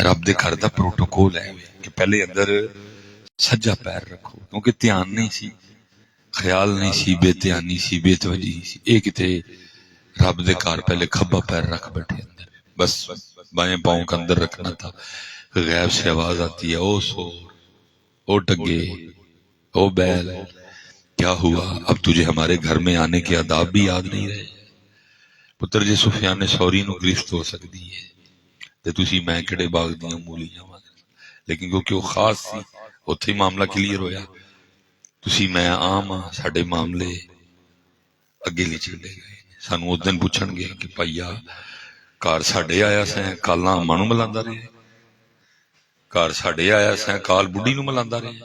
رب دے گھر the protocol ہے کہ پہلے اندر سجا پیر رکھو، کیونکہ دھیان نہیں سی، خیال نہیں سی، بے دھیانی سی، بے توجہی سی۔ یہ کتے رب دے گھر پہلے کھبا پیر رکھ بیٹھے اندر، بس بائیں پاؤں کا اندر رکھنا تھا۔ غیب سے آواز آتی ہے، او سور، او ڈگے، او بیل، کیا ہوا؟ اب تجھے ہمارے گھر میں آنے کے آداب بھی یاد نہیں رہے؟ پتر جی سفیان ثوری نو گرفت ہو سکتی ہے تے تسی میں کڑے باغ دیاں مولیاں وال، لیکن کیونکہ وہ خاص سی اتھے ہی معاملہ کلیئر ہویا۔ تسی میں عام ہاں، ساڈے معاملے اگے نہیں چلے گئے۔ سانو اس دن پوچھن گے کہ پائیا کار ساڈے آیا سیں کالاں اماں نو ملاندا رہے، کار ساڈے آیا سیں کال بڈھی نو ملاندا رہے۔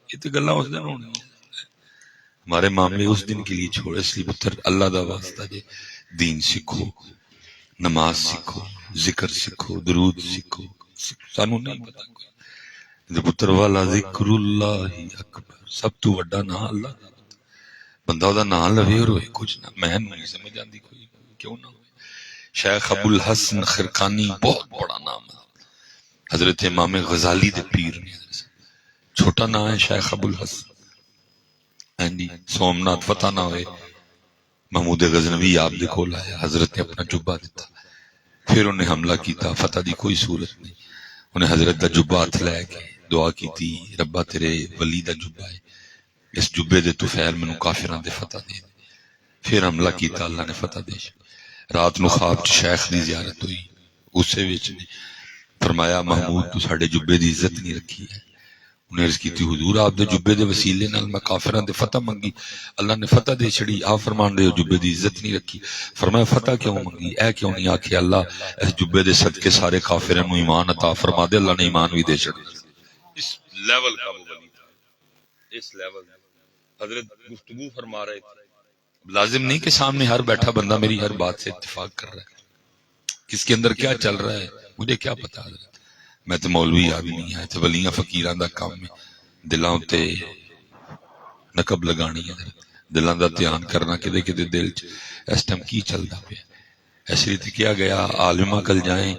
یہ تے گلاں اس دن ہونی، ہمارے معاملے اس دن کے لیے چھوڑے۔ اس لیے پتر اللہ دا واسطہ جے دین سیکھو، نماز سیکھو، ذکر سیکھو، درود سیکھو۔ سانو نہیں پتہ کوئی پتر والا ذکر اللہ اکبر، سب تو وڈا نام اللہ دا۔ بندہ دا نام لوے اور ہوئے کچھ نہ، میں نہیں سمجھ آندی کوئی کیوں نہ ہوئے۔ شیخ ابو الحسن خرقانی بہت بڑا نام ہے، حضرت امام غزالی دے پیر نے، چھوٹا نام ہے شیخ ابو الحسن۔ سومنات فتح نہ ہوئے، محمود غزنوی آپ دے کول آیا، حضرت نے اپنا جبہ دیتا، پھر انہیں حملہ کیتا، فتح دی کوئی صورت نہیں۔ انہیں حضرت دا جبہ ہاتھ لے کے دعا کی تھی، ربا تیرے ولی دا جبہ ہے، اس جبے دے تو فعل منو کافراں دے فتح دے۔ پھر حملہ کیتا، اللہ نے فتح دے۔ رات نو خواب چ شیخ دی زیارت ہوئی، اسے وچ نے فرمایا محمود تو ساڈے جبے دی عزت نہیں رکھی ہے۔ انہیں عرض کی تھی حضور آپ دے جبے دے وسیلے نال میں کافراں دے فتح منگی، اللہ نے فتح دے چھڑی، آپ فرمان دے جبے دی عزت نہیں رکھی۔ فرمایا فتح کیوں منگی؟ اے کیوں نہیں آکھے اللہ اس جبے دے صدقے سارے کافراں نو ایمان عطا فرما دے، اللہ نے ایمان بھی دے چھڑا۔ اس لیول کا وہ ولی تھا، اس لیول حضرت گفتگو فرما رہے تھے۔ لازم نہیں کہ سامنے ہر بیٹھا بندہ میری ہر بات سے اتفاق کر رہا ہے، کس کے اندر کیا چل رہا ہے مجھے کیا پتا۔ حضرت میں تو مولوی آدمی ہے، تو ولیاں فقیراں دا کام ہے دلاں تے نقب لگانی ہے، دلاں دا دھیان کرنا کدے کدے دل چ اس ٹائم کی چلدا پیا۔ اس لیے کیا گیا عالماں کل جائیں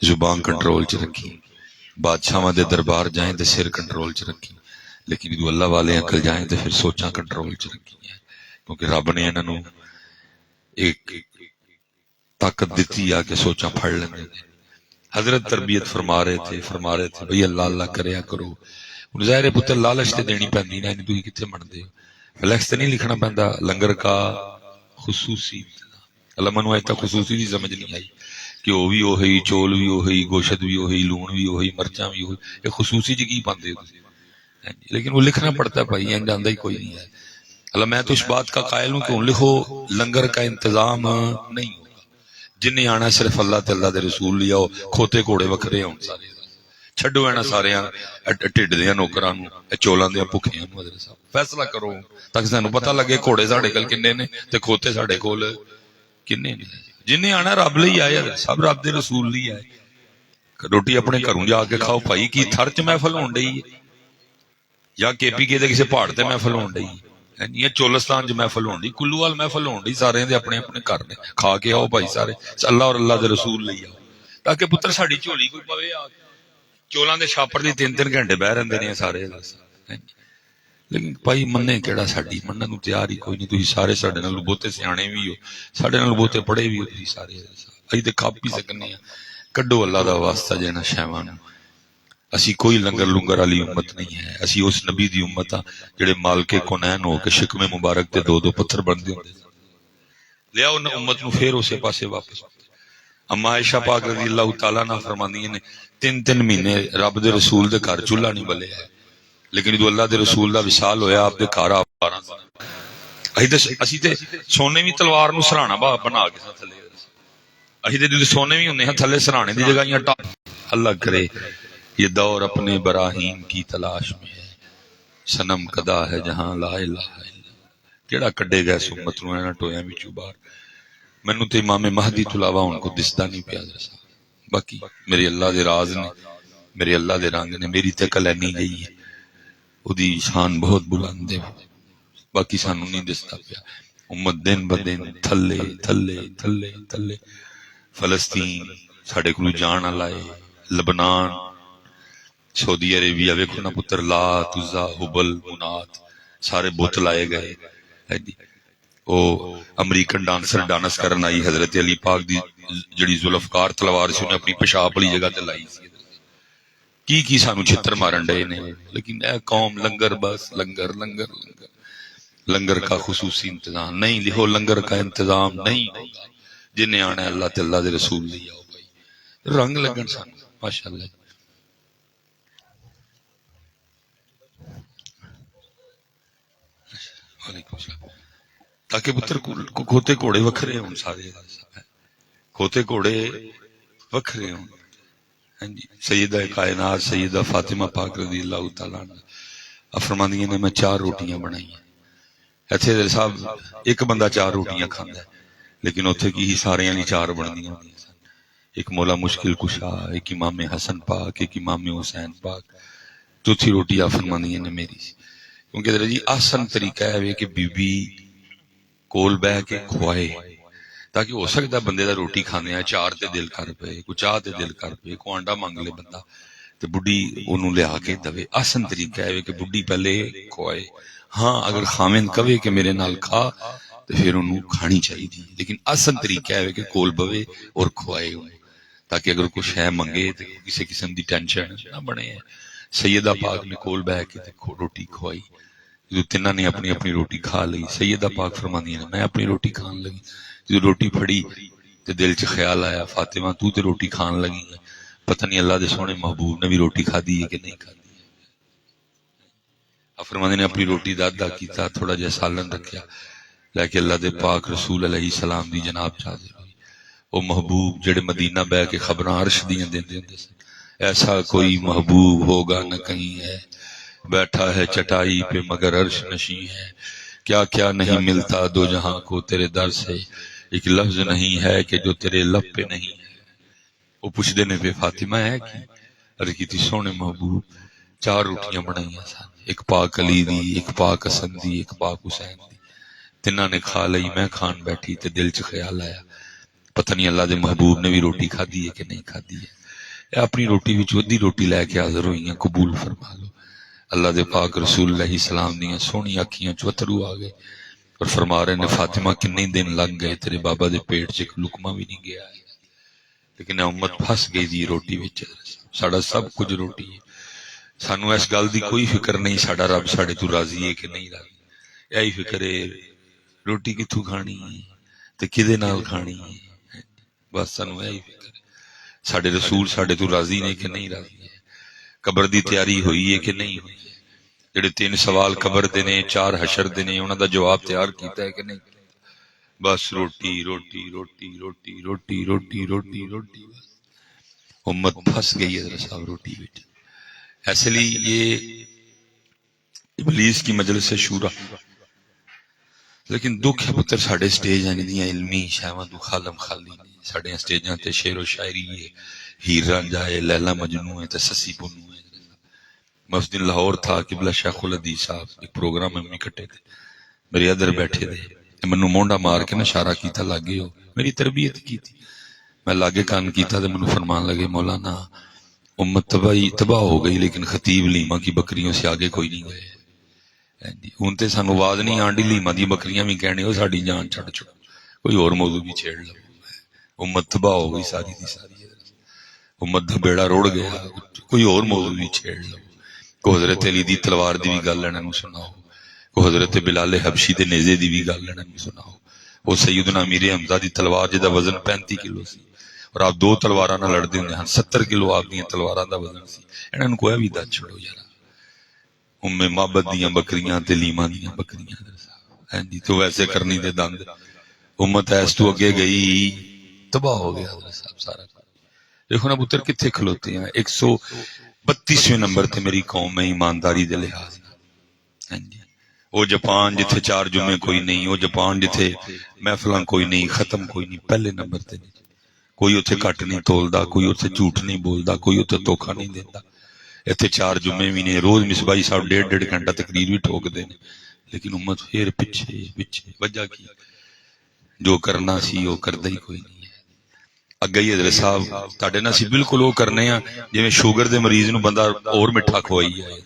زبان کنٹرول چ رکھی، بادشاہاں دے دربار جائیں تے سر کنٹرول چ رکھی، لیکن جو اللہ والے کل جائیں تے پھر سوچاں کنٹرول چ رکھی ہیں، کیونکہ رب نے انہاں نو ایک طاقت دیتی آ کہ سوچاں پھڑ لیندے۔ حضرت تربیت فرما رہے تھے بھئی اللہ اللہ کریا کرو۔ ظاہر پتر لالچ تے دینی پیندی نا، تسی کتھے منتے ہو؟ فلیکس تے نہیں لکھنا پیندا لنگر کا خصوصی، اللہ منو اج تک خصوصی دی سمجھ نہیں آئی کہ وہ بھی وہی، چول بھی وہی، گوشت بھی وہی، لون بھی وہی، مرچاں بھی وہی، یہ خصوصی جی کی پاندے ہو؟ لیکن وہ لکھنا پڑتا ہے بھائی، این جاندا ہی کوئی نہیں ہے۔ اللہ میں تو اس بات کا قائل ہوں کہ لکھو لنگر کا انتظام نہیں ہوگا، جن نے آنا صرف اللہ تے اللہ دے رسول لیاؤ، کھوتے گھوڑے وکھرے ہون سارے، چھڈو اینا سارے ٹھڈ دیاں نوکراں نو، چولاں دیاں بھکھیاں نو۔ حضرت صاحب فیصلہ کرو تاکہ سانو پتہ لگے گھوڑے ساڈے کول کنے نے تے کھوتے ساڈے کول کنے نے۔ جن نے آنا رب لئی آئے، سب رب دے رسول لئی آئے۔ روٹی اپنے گھروں جا کے کھاؤ بھائی، کی تھر چ محفل ہون ڈئی ہے یا کے پی کے دے کسے پہاڑ تے محفل ہون ڈئی ہے، یہ چولستان چ محفل ہون ڈئی، کلووال محفل ہون ڈئی، سارے دے اپنے اپنے گھر نے، کھا کے آؤ بھائی سارے، اللہ اور اللہ دے رسول لئی آؤ، تاکہ پتر ساڈی جھولی کوئی پوے آ کے۔ چولاں دے چھاپر دی 3-3 گھنٹے بہ رہندے نے سارے، لیکن بھائی مننے کیڑا، ساڈی منن نوں تیار ہی کوئی نہیں۔ تسی سارے ساڈے نال بہتے سیانے بھی ہو، ساڈے نال بہتے پڑھے بھی ہو، تسی سارے اسی تے کھپ ہی سکنے ہیں۔ کڈو اللہ دا واسطہ جینا شیواں نوں۔ اسی کوئی لنگر لنگر والی امت نہیں ہے، اسی اس نبی دی امت ہاں جڑے مالک کونین ہو کے شکم مبارک تے 2-2 پتھر بندے ہوندے۔ لیا ان امت نو پھر اسے پاسے واپس۔ اما عائشہ پاک رضی اللہ تعالیٰ عنہ فرماندی نے 3 مہینے رب دے رسول دے گھر چولہا نہیں بلے ہے، لیکن جو اللہ دے رسول دا وصال ہویا آپ دے گھر 12 اسی تے سونے بھی تلوار نو سراہنا بنا کے تھلے، اسی تے سونے بھی ہوندے ہیں تھلے سراہنے دی جگہ ٹا۔ اللہ کرے یہ دور اپنے براہیم کی تلاش میں ہے، صنم کدا ہے جہاں لا الہ الا اللہ، کیڑا کڈے گئے سمت نو اینا ٹویاں وچوں باہر۔ مینوں تے امام مہدی تو علاوہ ان کو دستا نہیں پیا۔ باقی میرے اللہ دے راز نے، میرے اللہ دے رنگ نے، میری تے کلینی گئی ہے، او دی شان بہت بلند ہے، باقی سانوں نہیں دستا پیا۔ امت دن بدن تھلے تھلے تھلے تھلے، فلسطین ساڈے کولوں جان والا ہے، لبنان سعودی عربیہ ویکھو نا پتر، لات عزا ہبل منات سارے بت لائے گئے ہے جی۔ او امریکن ڈانسر ڈانس کرن آئی، حضرت علی پاک دی جڑی ذوالفقار تلوار سی انہیں اپنی پیشاب والی جگہ تے لائی سی، کی سانو چھتر مارن ڈے نے۔ لیکن اے قوم لنگر، بس لنگر لنگر لنگر، لنگر کا خصوصی انتظام نہیں، لکھو لنگر کا انتظام نہیں ہوگا، جنہیں آنا ہے اللہ تے اللہ دے رسول لے آؤ بھائی، رنگ لگن سانو ماشاءاللہ۔ وعلیکم السلام۔ تاکہ پتر کھوتے گھوڑے وکھرے ہوں، سارے کھوتے گھوڑے وکھرے ہوں۔ ہاں جی، سیدہ کائنات سیدہ فاطمہ پاک رضی اللہ تعالیٰ عنہ فرماندی نے میں 4 روٹیاں بنائی ہیں۔ ایتھے صاحب ایک بندہ 4 روٹیاں کھاندا ہے، لیکن اوتھے کی ہی سارے نہیں 4 بندیاں ہوندیاں سن۔ ایک مولا مشکل کشا، ایک امام حسن پاک، ایک امام حسین پاک، چوتھی روٹی آپ فرماندی نے میری سی۔ کیونکہ جی آسن طریقہ ہے کہ بی بی کول بہ کے کھوائے، تاکہ ہو سکتا بندے دا روٹی کھانے ہیں 4 تے دل کر پے، کوئی چاہ تے دل کر پے، کوئی انڈا مانگ لے بندہ تے بڈھی انہوں لے آ کے دوے۔ آسن طریقہ ہے کہ بڈھی پہلے کھوائے، ہاں اگر خامن کہے کہ میرے نال کھا تو پھر انہوں کھانی چاہیے دی، لیکن آسن طریقہ ہے کہ کول بوے اور کھوائے انہوں، تاکہ اگر کچھ ہے منگے تو کسی قسم دی ٹینشن نہ بنے۔ سیدہ پاک نے کول بہ کے روٹی کھوائی، جو تینہ نے اپنی اپنی روٹی کھا لئی۔ سیدہ پاک فرماندی نے میں اپنی روٹی کھان لگی، جو روٹی پھڑی تے دل چ خیال آیا فاطمہ تو تے روٹی کھان لگی ہے، پتہ نہیں اللہ دے سونے محبوب نے بھی روٹی کھادی ہے کہ نہیں کھادی ہے۔ فرماندی نے اپنی روٹی دا ادا کیتا، تھوڑا جہا سالن رکھیا، لے کے اللہ دے پاک رسول علیہ السلام دی جناب حاضر ہوئی۔ او محبوب جڑے مدینہ بہ کے خبراں عرش دیاں دیندے ہوندے سن، ایسا کوئی محبوب ہوگا نہ کہیں ہے، بیٹھا ہے چٹائی پہ مگر عرش نشیں ہے، کیا کیا نہیں ملتا دو جہاں کو تیرے در سے، ایک لفظ نہیں ہے کہ جو تیرے لب پہ نہیں ہے۔ وہ پوچھ دینے پہ فاطمہ ہے کی عرض کی تھی سونے محبوب 4 روٹیاں بنائیاں سن، ایک پاک علی دی، ایک پاک حسن دی، ایک پاک حسین دی، تنہاں نے کھا لئی، میں کھان بیٹھی تے دل چ خیال آیا پتہ نہیں اللہ دے محبوب نے بھی روٹی کھادی ہے کہ نہیں کھادی ہے۔ اے اپنی روٹی وچ ودی روٹی لے کے حاضر ہوئی ہیں، قبول فرما لو۔ اللہ دے پاک رسول علیہ السلام دیاں سونی اکھیاں چوترو آ گئے اور فرما رہے نے فاطمہ کتنے دن لگ گئے تیرے بابا دے پیٹ چ لقمہ بھی نہیں گیا ہے، لیکن امت پھس گئی دی روٹی وچ۔ ساڈا سب کچھ روٹی ہے، سانو اس گل دی کوئی فکر نہیں ساڈا رب ساڈے تو راضی ہے کہ نہیں راضی، یہی فکر ہے روٹی کتھوں کھانی ہے تے کدے نال کھانی ہے، بس سانو یہی فکر ہے۔ ساڈے رسول ساڈے تو راضی نے کہ نہیں راضی ہے، قبر دی تیاری ہوئی ہے کہ نہیں ہوئی ہے، جڑے 3 سوال قبر دے نے 4 حشر دے نے انہاں دا جواب تیار کیتا ہے کہ نہیں، بس روٹی روٹی روٹی روٹی روٹی روٹی روٹی روٹی، بس امت پھنس گئی ہے صاحب روٹی وچ۔ ایسے لیے یہ ابلیس کی مجلس سے شورا، لیکن دکھ ہے پتر ساڈے سٹیج ہیں جدیاں علمی شاواں تو خالم خالی نہیں، ساڈے سٹیجاں تے شعر و شاعری ہے، ہیر رانجھا ہے، لیلا مجنوں ہے تے سسی پنوں ہے۔ مسجد لاہور تھا، قبلہ شیخ الحدیث صاحب ایک پروگرام میں اکٹھے تھے، میرے ادھر بیٹھے تھے، منو مونڈا مار کے نہ اشارہ کیتا لاگے ہو، میری تربیت کی تھی، میں لاگے کان کیتا تے منو فرمان لگے مولانا امت تباہ ہو گئی لیکن خطیب لیما کی بکریوں سے آگے کوئی نہیں گئے۔ ہوں تے سانو آواز نہیں آنڈی لیما دی بکریاں بھی کہنے ہو ساڈی جان چھڑ چھڑو، کوئی اور موضوع بھی چھیڑ لو، امت تباہ ہو گئی ساری دی ساری، امت دا بیڑا روڑ گیا، کوئی اور موضوع بھی چھیڑ لو، کو حضرت علی دی تلوار دی بھی گل انہاں نوں سناؤ، کو حضرت بلال حبشی دے نیزے دی بھی گل انہاں نوں سناؤ، وہ سیدنا امیر حمزہ دی تلوار جدا وزن 35 کلو سی اور آپ 2 تلواراں نال لڑدے ہوندے ہن، 70 کلو آپ دیاں تلواراں دا وزن سی، انہاں نوں کوئی بھی دس چھڑو یار، معبد دیاں بکریاں تے لیما دیاں بکریاں، ہاں جی تو ویسے کرنی دے دند، امت ایس تو اگے گئی تباہ ہو گیا صاحب سارا۔ دیکھو نا پتر کتنے کھلوتے ہیں، 132ویں نمبر تے میری قوم ہے ایمانداری دے لحاظ، ہاں جی وہ جاپان جتھے 4 جمعے کوئی نہیں، وہ جاپان جتھے محفلاں کوئی نہیں، ختم کوئی نہیں، پہلے نمبر تے نہیں، کوئی اتھے کٹ نہیں تولدا، کوئی اتھے جھوٹ نہیں بولدا، کوئی اتھے دھوکا نہیں دیندا، اتھے 4 جمعے بھی نے، روز مصباحی صاحب 1.5 گھنٹہ تقریر بھی ٹھوک دے نے، لیکن امت پھر پیچھے پیچھے، وجہ کی جو کرنا سی وہ کردا ہی کوئی نہیں ہے۔ ਅੱਗੇ ਹੀ ਹਜ਼ਰਤ ਸਾਹਿਬ ਤੁਹਾਡੇ ਨਾਲ ਅਸੀਂ ਬਿਲਕੁਲ ਉਹ ਕਰਨੇ ਆ ਜਿਵੇਂ ਸ਼ੂਗਰ ਦੇ ਮਰੀਜ਼ ਨੂੰ ਬੰਦਾ ਹੋਰ ਮਿੱਠਾ ਖਵਾਈ ਜਾਏ,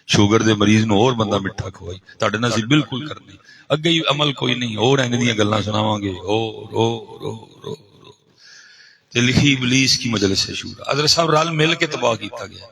ਸ਼ੂਗਰ ਦੇ ਮਰੀਜ਼ ਨੂੰ ਹੋਰ ਬੰਦਾ ਮਿੱਠਾ ਖਵਾਈ, ਤੁਹਾਡੇ ਨਾਲ ਅਸੀਂ ਬਿਲਕੁਲ ਕਰਨੇ। ਅੱਗੇ ਹੀ ਅਮਲ ਕੋਈ ਨਹੀਂ, ਹੋਰ ਇੰਜ ਦੀਆਂ ਗੱਲਾਂ ਸੁਣਾਵਾਂਗੇ, ਰੋ ਰੋ ਰੋ ਰੋ ਰੋ। ਤੇ ਲਿਖੀ ਇਬਲੀਸ ਕੀ ਮਜਲਿਸ ਹੈ ਸ਼ੂਰਾ। ਹਜ਼ਰਤ ਸਾਹਿਬ ਰਲ ਮਿਲ ਕੇ ਤਬਾਹ ਕੀਤਾ ਗਿਆ।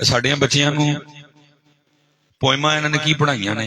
ਸਾਡਿਆਂ ਬੱਚਿਆਂ ਨੂੰ ਪੋਇਮਾਂ ਇਹਨਾਂ ਨੇ ਕੀ ਪੜ੍ਹਾਈਆਂ ਨੇ,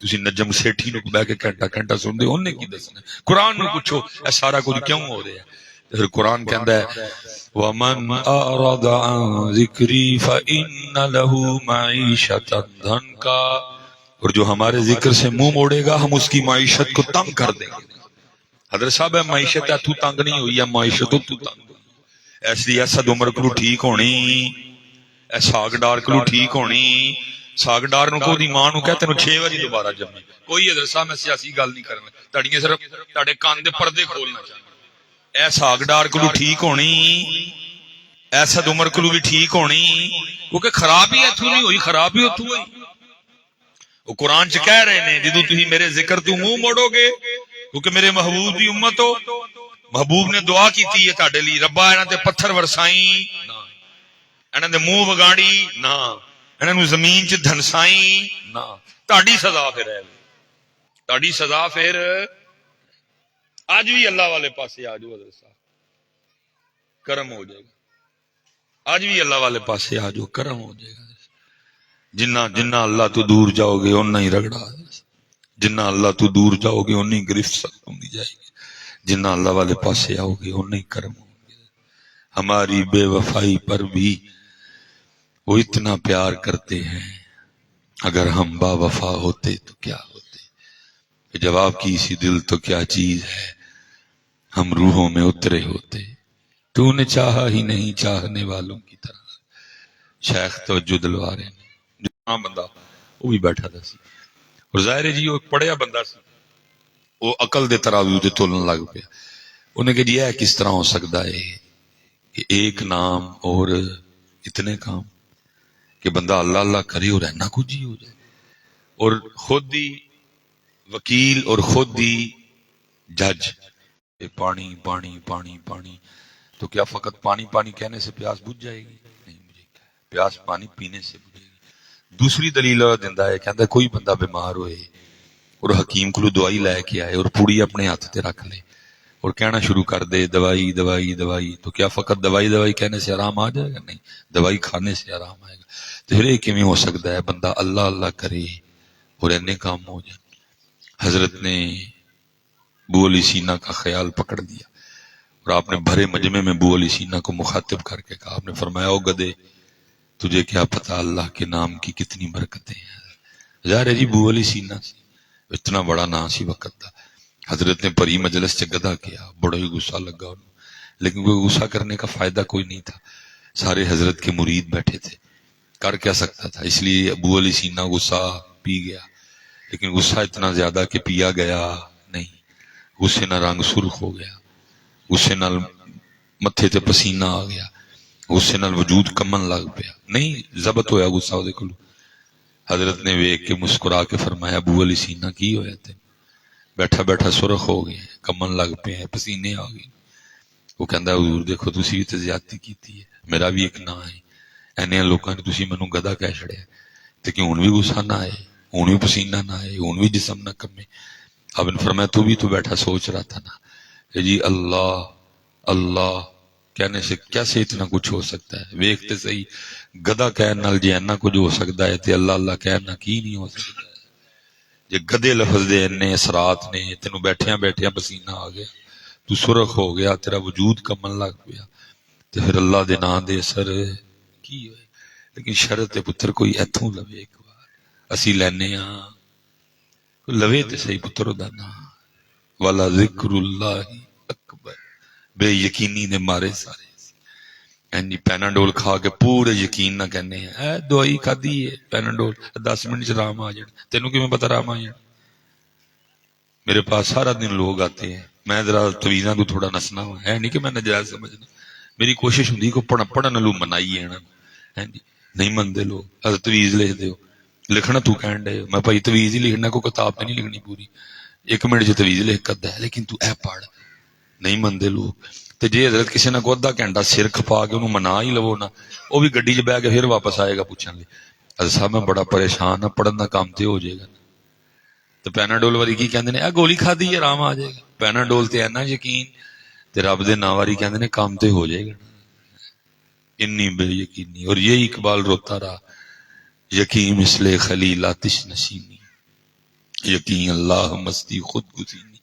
تسی نجم سیٹھی نو بہ کے گھنٹہ گھنٹہ سن دے انہیں کی دسنا قرآن نو پوچھو اے سارا کچھ کیوں ہو رہا ہے پھر قرآن کہندا ہے وَمَنْ أَعْرَضَ عَنْ ذِكْرِي فَإِنَّ لَهُ مَعِيشَةً ضَنْكًا اور جو ہمارے ذکر سے منہ موڑے گا ہم اس کی معیشت کو تنگ کر دیں گے حضرت صاحب ہے معیشت ہے تو تنگ نہیں ہوئی ہے معیشت تو تنگ ہوئی اس لیے اسد عمر کو ٹھیک ہونی اے ساگڈار کو ٹھیک ہونی ساگڈار نو کو دی ماں نو کہتے نو 6 واری دوبارہ جمے کوئی حضرت صاحب میں سیاسی گل نہیں کرنا تڑیاں صرف تڑے کان دے پردے کھولنا چاہتا اے ساگڈار کو ٹھیک ہونی اسد عمر کو بھی ٹھیک ہونی کیونکہ خراب ہی اتھوں نہیں ہوئی خراب ہی اتھوں ہوئی وہ قرآن چ کہہ رہے ہیں جدو تھی میرے ذکر تو منہ موڑو گے کیونکہ میرے محبوب دی امت ہو محبوب نے دعا کیتی ہے تہاڈے لئی ربا انہاں تے پتھر ورسائیں نہ انہاں دے منہ وگاڑی نہ انہاں نو زمین چ دھنسائیں نہ تہاڈی سزا پھر ہے تہاڈی سزا پھر اج بھی اللہ والے پاسے آ جاؤ حضرت صاحب کرم ہو جائے گا اج بھی اللہ والے پاسے آ جاؤ کرم ہو جائے گا جنہ جنہ اللہ تو دور جاؤ گے اُنہ ہی رگڑا جنہ اللہ تو دور جاؤ گے اُنہ ہی گرفت سخت ہوندی جائے گی جنہ اللہ والے پاسے آؤ گے اُنہ ہی کرم ہوں گے ہماری بے وفائی پر بھی وہ اتنا پیار کرتے ہیں اگر ہم با وفا ہوتے تو کیا ہوتے جواب کی اسی دل تو کیا چیز ہے ہم روحوں میں اترے ہوتے تو نے چاہا ہی نہیں چاہنے والوں کی طرح شیخ توجہ دلوا رہے ہیں جو بندہ وہ بھی بیٹھا تھا سی اور ظاہر ہے جی وہ پڑھیا بندہ سی وہ عقل دے ترازو تے تولن لگ پیا انہیں کہ جی یہ کس طرح ہو سکتا ہے کہ ایک نام اور اتنے کام کہ بندہ اللہ اللہ کرے اور اینا کچھ ہی ہو جائے اور خود ہی وکیل اور خود ہی جج پانی پانی پانی پانی تو کیا فقط پانی پانی کہنے سے پیاس بجھ جائے گی نہیں مجھے پیاس پانی پینے سے بجھے گی دوسری دلیل دیندا ہے کہندا کوئی بندہ بیمار ہوئے اور حکیم کو دوائی لے کے آئے اور پوڑی اپنے ہاتھ تے رکھ لے اور کہنا شروع کر دے دوائی دوائی دوائی تو کیا فقط دوائی دوائی کہنے سے آرام آ جائے گا نہیں دوائی کھانے سے آرام آئے گا تو پھر یہ کیویں ہو سکتا ہے بندہ اللہ اللہ کرے اور اینے کام ہو جائے حضرت نے ابو علی سینا کا خیال پکڑ لیا اور آپ نے بھرے مجمع میں ابو علی سینا کو مخاطب کر کے کہا آپ نے فرمایا او گدے تجھے کیا پتا اللہ کے نام کی کتنی برکتیں ہیں ظاہر ہے جی ابو علی سینا اتنا بڑا نام سی وقت تھا حضرت نے پری مجلس سے گدا کیا بڑا ہی غصہ لگا انہوں لیکن کوئی غصہ کرنے کا فائدہ کوئی نہیں تھا سارے حضرت کے مرید بیٹھے تھے کر کیا سکتا تھا اس لیے ابو علی سینا غصہ پی گیا لیکن غصہ اتنا زیادہ کہ پیا گیا نہیں غصے نہ رنگ سرخ ہو گیا غصے نال متھے تے پسینہ آ گیا غصے نال وجود کمن لگ پیا نہیں ضبط ہویا غصہ دے کولوں حضرت نے ویکھ کے مسکرا کے فرمایا ابو علی سینا کی ہویا تے بیٹھا بیٹھا سرخ ہو گئے کمن لگ پے ہیں پسینے آ گئے وہ کہندا حضور دیکھو تسی بھی تے زیادتی کیتی ہے میرا بھی ایک نا ہے اینے لوکاں نے تسی مینوں گدا کہہ چھڑیا تے کہ ہن بھی غصہ نہ آئے ہن بھی پسینہ نہ آئے ہن بھی جسم نہ کمے اب نے فرمایا تو بھی تو بیٹھا سوچ رہا تھا نا کہ جی اللہ اللہ کہنے سے کیسے اتنا کچھ ہو سکتا ہے ویکھتے صحیح گدا کہن نال جے اتنا کچھ ہو سکتا ہے تے اللہ اللہ کہنا کی نہیں ہو سکتا جے گدے لفظ دے اتنے اثرات نے تینوں بیٹھیاں بیٹھیاں پسینہ آ گیا تو سرخ ہو گیا تیرا وجود کمن لگ پیا تے پھر اللہ دے نام دے اثر کی ہوئے لیکن شرط پتر کوئی ایتھوں لوے ایک بار اسی لینے ہاں لوے تے صحیح پتر دا نا والا ذکر اللہ اکبر بے یقینی نے مارے سارے اینی پیناڈول کھا کے پورے یقین نہ کہنے ہیں اے دوائی کھادی ہے پیناڈول 10 منٹ چ آرام آ جان تینوں کیویں پتہ آرام آ جان میرے پاس سارا دن لوگ آتے ہیں میں ذرا تویزاں کو تھوڑا نسنا ہوا ہے نہیں کہ میں ناجائز سمجھنا میری کوشش ہوندی کہ پڑھن لو منائی ہے انہاں جی نہیں مندے لوگ حضرت تویز لکھ دیو لکھنا تو کہن دے میں بھائی تویز ہی لکھنا کوئی کتاب تے نہیں لکھنی پوری 1 منٹ چ تویز لکھ کردا ہے لیکن تو اے پڑھ نہیں مندے لوگ تے جے حضرت کسی نے کو ادھا گھنٹہ سر کھپا کے انہوں منا ہی لو نا وہ بھی گڈی چ بہ کے پھر واپس آئے گا پوچھن لے حضرت صاحب میں بڑا پریشان ہاں پڑھن دا کام تے ہو جائے گا تو پیناڈول والی کی کہندے نے اے گولی کھادی ہے آرام آ جائے گا پیناڈول تے اینا یقین تے رب دے نام واری کہندے نے کام تے ہو جائے گا انی بے یقینی اور یہی اقبال روتا رہا یقین مثل خلیل آتش نشینی یقین اللہ مستی خود گزینی،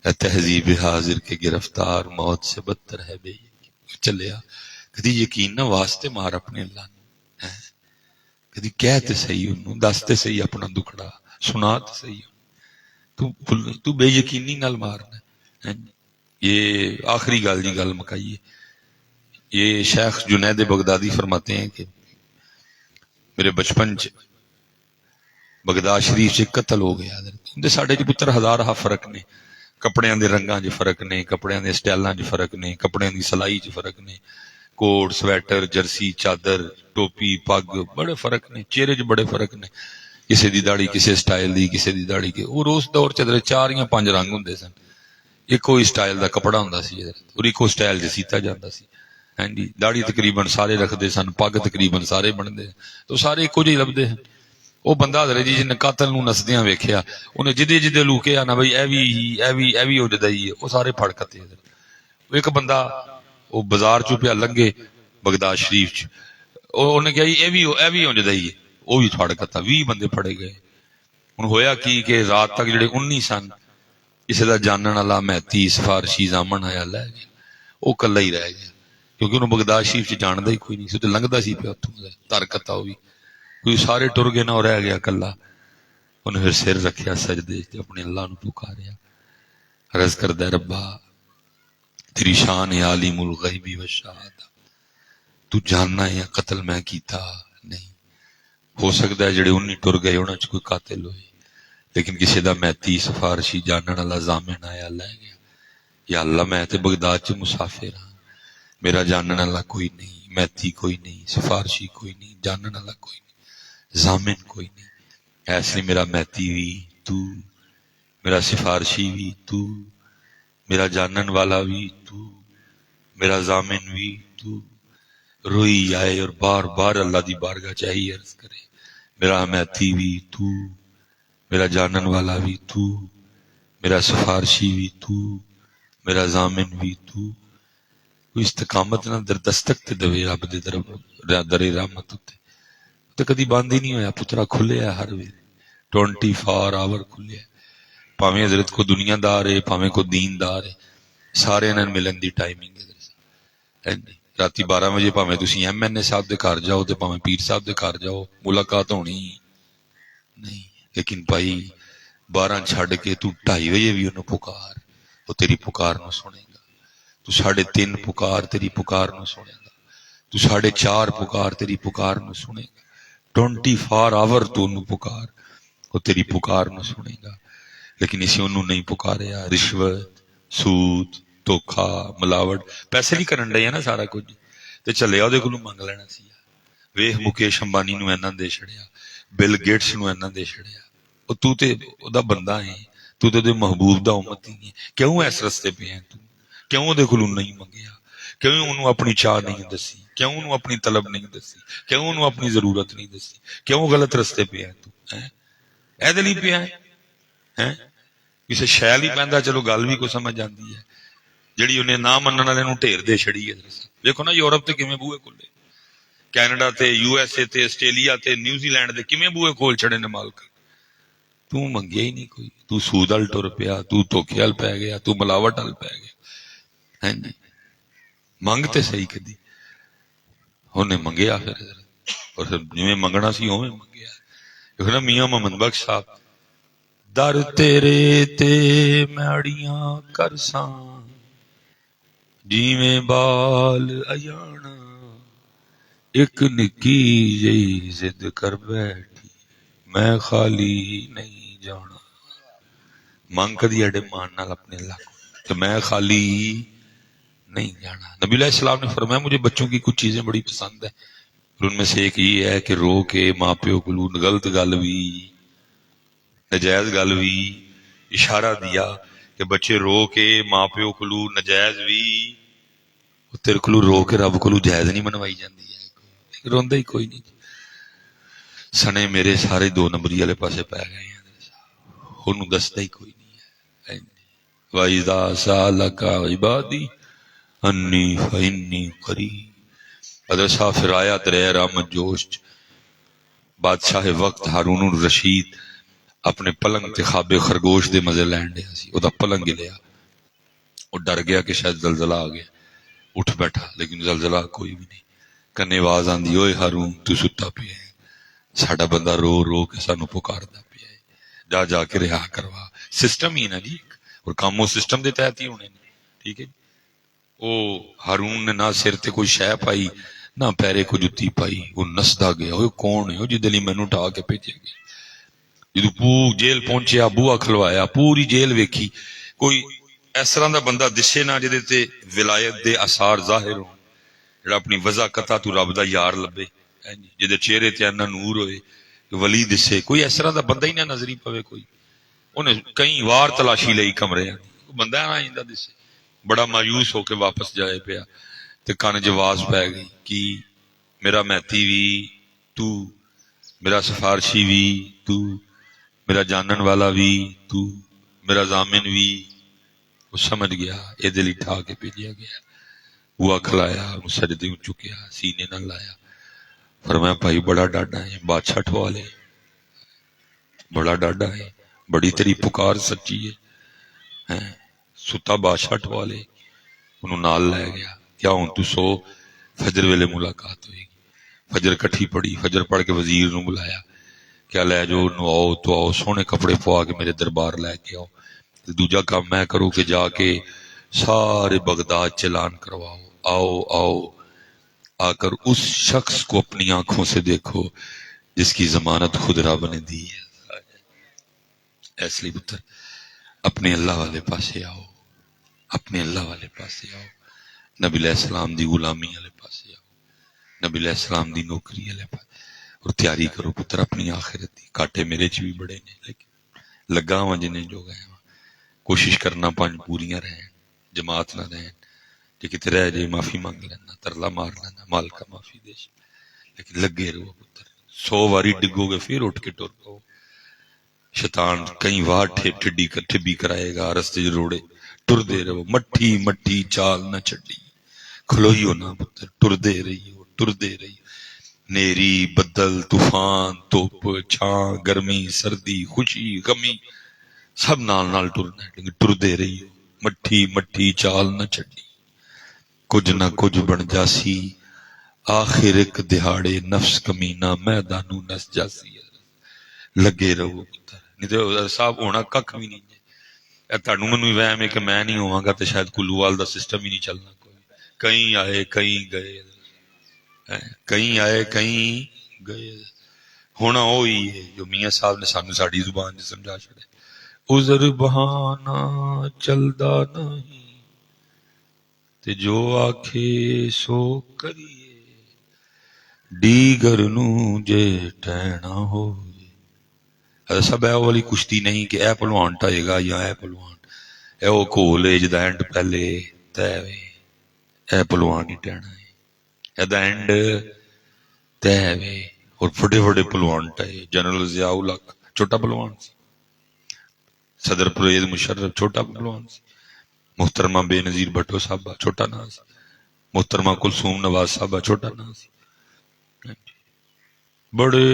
اے تہذیب حاضر کے گرفتار موت سے بدتر ہے بے یقین۔ چلیا کدی یقین نہ واسطے مار اپنے اللہ نو، کدی کہہ تے صحیح انہوں، دس تے صحیح اپنا دکھڑا، سنا تے صحیح، تو بے یقینی نال مارنا ہے۔ یہ آخری گل جی گل مکائیے، یہ شیخ جنید بغدادی فرماتے ہیں کہ میرے بچپن چ بغداد شریف سے قتل ہو گیا، اندے ساڈے چ پتر ہزار فرق نے، کپڑیاں دے رنگاں چ فرق نے، کپڑیاں دے سٹائلاں چ فرق نے، کپڑیاں دی سلائی چ فرق نے، کوٹ سویٹر جرسی چادر ٹوپی پگ بڑے فرق نے، چہرے چ بڑے فرق نے، کسے دی داڑھی کسے سٹائل دی، کسے دی داڑھی کے، اور اس دور چ چار یا پانچ رنگ ہوندے سن، ایکو ہی سٹائل دا کپڑا ہوندا سی اور ایکو سٹائل چ سیتا جاندا سی۔ ہاں جی، داڑھی تقریباً سارے رکھدے سن، پگ تقریباً سارے بنتے تو سارے ایکو جہی لبدے ہیں۔ وہ بندہ حضرت جی جن قاتل نو نسدیاں ویکھیا، انہیں جدے جدے لوکیا نا بھائی اے وی اجدا ہی ہے، وہ سارے پھڑ کتے۔ ایک بندہ وہ بازار چ پیا لنگے بغداد شریف چ، انہیں کہا اے وی اجدا ہی ہے، وہ بھی پھڑ کتا، 20 بندے پھڑے گئے۔ ہن ہویا کی کہ رات تک جڑے 19 سن، کسی دا جانن والا مہتی سفارشی زامن آیا لے گیا، وہ کلا ہی رہ گیا، کیونکہ انہوں بغداد شریف چ جاندا ہی کوئی نہیں سی، تے لنگدا سی پیا اتوں تر کتا، وہ بھی کوئی سارے ٹر گئے نہ، رہ گیا کلا۔ انہیں پھر سر رکھیا سجدے تے اپنے اللہ نو پکاریا، عرض کردہ ربا تیری شان ہے عالم الغیب والشہادہ، تو جاننا ہے قتل میں کیتا نہیں، ہو سکتا ہے جڑے 19 ٹر گئے انہاں چ کوئی قاتل ہوئے، لیکن کسی دا میتی سفارشی جانن والا ضامن آیا لے گیا۔ یا اللہ میں تے بغداد چ مسافر ہاں، میرا جانن والا کوئی نہیں، میتی کوئی نہیں، سفارشی کوئی نہیں، جانن والا کوئی نہیں، ضامن کوئی نہیں، ایسے میرا میتی بھی تو، میرا سفارشی بھی تو، میرا جانن والا بھی تو، میرا ضامن بھی تو۔ روئی آئے اور بار بار اللہ دی بارگاہ چاہیے عرض کرے، میرا میتی بھی تو، میرا جانن والا بھی تو، میرا سفارشی بھی تو، میرا ضامن بھی تو۔ کوئی استقامت نہ در دستک تے دوے رب دے در رحمت تے تو کدی بند ہی نہیں ہویا، پترا کھلے ہے ہر ویلے 24 آور کھلے ہے، پاویں حضرت کو دنیا دار ہے پاویں کو دین دار ہے، سارے انہاں ملن دی ٹائمنگ ہے۔ راتی 12 بجے پاویں تسی ایم این اے صاحب دے گھر جاؤ تے پاویں پیر صاحب دے گھر جاؤ، ملاقات ہونی نہیں، لیکن بھائی 12 چھڈ کے تو 2:30 بجے بھی انہوں پکار، وہ تیری پکار نو سنے گا، تو 3:30 پکار تیری پکار نو سنے گا، تو 4:30 پکار تیری پکار نو سنے گا، 24 آور تو انہوں پکار، وہ تیری پکار نو سنے گا۔ لیکن اسی انہوں نہیں پکاریا، رشوت سود دھوکھا ملاوٹ، پیسے نہیں کرن ڈے نا سارا کچھ، تے چلے وہ کو منگ لینا سی، ویخ مکیش امبانی نو اینا دے چھڑیا، بل گیٹس نو اینا دے چھڑیا، تو تے دا بندہ ہے، تو تے محبوب دا امتی ہے، کیوں اس رستے پہ ہیں تو، کیوں دے کولو نہیں منگیا، کیوں انہوں اپنی چاہ نہیں دسی، کیوں انہوں اپنی طلب نہیں دسی، کیوں انہوں اپنی ضرورت نہیں دسی، کیوں غلط رستے پہ ہیں تو، اے دلی پہ ہیں، کسی شہر ہی پہندا چلو گل بھی کو سمجھ آندی ہے، جڑی انہیں نہ منن والے نوں ڈھیر دے چھڑی ہے۔ دیکھو نا یورپ تے کیویں بوئے کھلے، کینیڈا تے یو ایس اے تے آسٹریلیا تے نیوزی لینڈ دے کیویں بوئے کھول چھڑے نے مالک، تو منگیا ہی نہیں کوئی، تو سود ال ٹر پیا، تو دھوکے ال پی گیا، تو ملاوٹ ال پی گیا۔ ہاں جی، منگ تے صحیح کدی انہیں منگیا، پھر اور جویں منگنا سی اوویں منگیا۔ دیکھو نا میاں محمد بخش صاحب، در تیرے تے میڑیاں کرساں جیویں بال ایانا، ایک نکی جئی ضد کر بیٹھی میں خالی نہیں جانا۔ مانگ کدی اڈے مان نال اپنے اللہ کو کہ میں خالی نہیں جانا۔ نبی علیہ السلام نے فرمایا مجھے بچوں کی کچھ چیزیں بڑی پسند ہیں، ان میں سے ایک یہ ہے کہ رو کے ماں پیو کو غلط گل بھی نجائز گل بھی، اشارہ دیا کہ بچے رو کے ماں پیو کو نجائز بھی، تیرے کو رو کے رب کو جائز نہیں منوائی جاندی ہے، روندا ہی کوئی نہیں، سنے میرے سارے 2 نمبری والے پاسے پی گئے ہیں، انہوں دستا ہی کوئی نہیں ہے۔ وَإِذَا سَأَلَكَ عِبَادِي أَنِّي فَإِنِّي قَرِيبٌ۔ حضرت صاحب پھر آیا دریا رحمت جوش، بادشاہ وقت ہارون الرشید اپنے پلنگ تے خوابے خرگوش دے مزے لین دیا سی، وہ دا پلنگ ہی لیا، وہ ڈر گیا کہ شاید زلزلہ آ گیا، اٹھ بیٹھا لیکن زلزلہ کوئی بھی نہیں۔ کنے آواز آندی، اوئے ہارون تو ستا پیا ہے، ساڈا بندہ رو رو کے سانو پکاردا پیا ہے، جا جا کے رہا کروا۔ سسٹم ہی نا جی، اور کام وہ سسٹم دے تحت ہی ہونے نے، ٹھیک ہے جی۔ او ہارون نے نہ سر تے کوئی شے پائی نہ پیرے کو جتی پائی، وہ نسدا گیا، وہ کون ہے وہ جدے لئی مینوں اٹھا کے بھیجے گئے۔ جدو جیل پہنچیا، بوا کھلوایا، پوری جیل ویکھی، کوئی اس طرح دا بندہ دسے نہ جدے تے ولایت دے آثار ظاہر ہون، جڑا اپنی وضاحت تو رب دا یار لبے، جدے چہرے تے انا نور ہوئے، ولی دسے، کوئی اس طرح دا بندہ ہی نہ نظری پوے۔ کوئی انہیں کئی وار تلاشی لئی کمرے، بندہ نہ آئندہ دسے، بڑا مایوس ہو کے واپس جائے پیا تے کان جواز پہ گئی کہ میرا میتی بھی تو، میرا سفارشی بھی تو، میرا جانن والا بھی تو، میرا ضامن بھی۔ وہ سمجھ گیا یہ دل اٹھا کے بھیجیا گیا، ہوا کھلایا، سجدے چکیا، سینے نہ لایا، فرمایا بھائی بڑا ڈاڈا ہے، بادشاہ ٹھوا لے، بڑا ڈاڈا ہے، بڑی تیری پکار سچی ہے، ستا بادشاہ ٹھوا لے۔ انہوں نال لے گیا، کیا ہوں تو سو، فجر ویلے ملاقات ہوئی گی۔ فجر کٹھی پڑی، فجر پڑھ کے وزیر نو بلایا، کیا لے جو نو آؤ تو آؤ، سونے کپڑے پوا کے میرے دربار لے کے آؤ، دوجا کام میں کروں کہ جا کے سارے بغداد چلان کرواؤ، آؤ آؤ، آ کر اس شخص کو اپنی آنکھوں سے دیکھو جس کی ضمانت خود رب نے دی ہے۔ اس لیے پتر اپنے اللہ والے پاسے آؤ، اپنے اللہ والے پاسے آؤ، نبی علیہ السلام دی غلامی والے پاسے آؤ، نبی علیہ السلام دی نوکری والے پاسے، اور تیاری کرو پتر اپنی آخرت دی۔ کاٹے میرے چ بھی بڑے نے لیکن لگا ہوا جنہیں جو گئے ہوا، کوشش کرنا پانچ پوریاں رہن، جماعت نہ رہن، جی کتے رہ جائے معافی مانگ لینا، ترلا مار لینا، مالکا معافی دے، لیکن لگے رہو پتر۔ 100 واری ڈگو گے پھر اٹھ کے ٹر پاؤ۔ شیطان کئی وار ٹھبی کرائے گا، رستے روڑے ٹر دے رہو، مٹھی مٹھی چال نہ چڈی، کھلوئی ہو نہ پتر، ٹر دے رہی ہو، ٹر دے رہی ہو۔ نیری بدل طوفان دھوپ چھاں گرمی سردی خوشی غمی سب نال نال ٹرنا ہے، لیکن ٹر دے رہی ہو، مٹھی مٹھی چال نہ چڈی، کچھ نہ کچھ بن جاسی، آخر ایک دہاڑے نفس کمینہ میدانوں نس جاسی۔ لگے رہو پتر، نہیں تو صاحب ہونا ککھ بھی نہیں ہے۔ تہنوں مینوں وہم ہے کہ میں نہیں ہواں گا تو شاید کلووال دا سسٹم ہی نہیں چلنا، کوئی کہیں آئے کہیں گئے، کہیں آئے کہیں گئے، ہونا وہی ہے جو میاں صاحب نے سانو ساڈی زبان میں سمجھا چھڑے، عذر بہانہ چلدا نہیں تے جو آکھے سو کریے، دیگر نو جے ٹہنا ہو۔ سب اے والی کشتی نہیں کہ اے پلوان ٹائے گا یا اے پلوان، اے وہ کھول ہے جدا اینڈ پہلے تے وے، اے پلوان ہی ٹہنا ہے، اے دا اینڈ تے وے۔ اور بڑے بڑے پلوان ٹائے، جنرل ضیاء الحق چھوٹا پلوان سی، صدر پرویز مشرف چھوٹا پلوان سی، محترمہ بے نظیر بھٹو صاحبہ چھوٹا نا سی، محترمہ کلثوم نواز صاحبہ چھوٹا نا سی، بڑے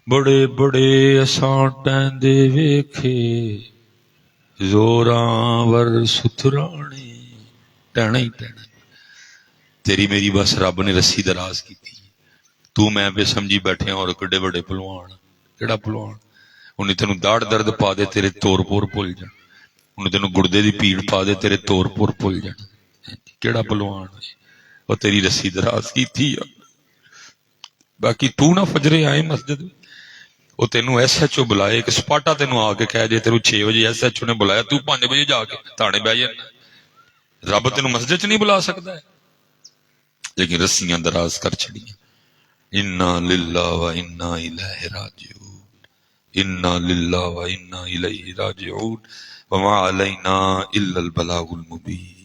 بڑے بڑے اساں ٹیندے ویکھے، زوراں ور ستھرانے، ٹہنا ہی ٹہنا۔ تیری میری بس رب نے رسی دراز کی تھی، تو میں بے سمجھی بیٹھے اور کڈے بڑے پلوان، کیڑا پلوان؟ انہیں تینوں داڑھ درد پا دے تیرے طور پور بھول جان، انہیں تینوں گردے دی پیڑ پا دے تیرے طور پور بھول جان، کیڑا پلوان ہے وہ تیری رسی دراز کی تھی۔ باقی تو نہ فجرے آئے مسجد، وہ تینوں ایس ایچ او بلائے کہ سپاٹا تینوں آ کے کہہ جے تینوں 6 بجے ایس ایچ او نے بلایا، تو 5 بجے جا کے تانے بہ جانا، رب تینوں مسجد چ نہیں بلا سکتا ہے، لیکن رسیاں دراز کر چھڑیاں۔ انا للہ و انا الیہ راجعون، انا للہ و انا الیہ راجعون، وما علینا الا البلاغ المبین۔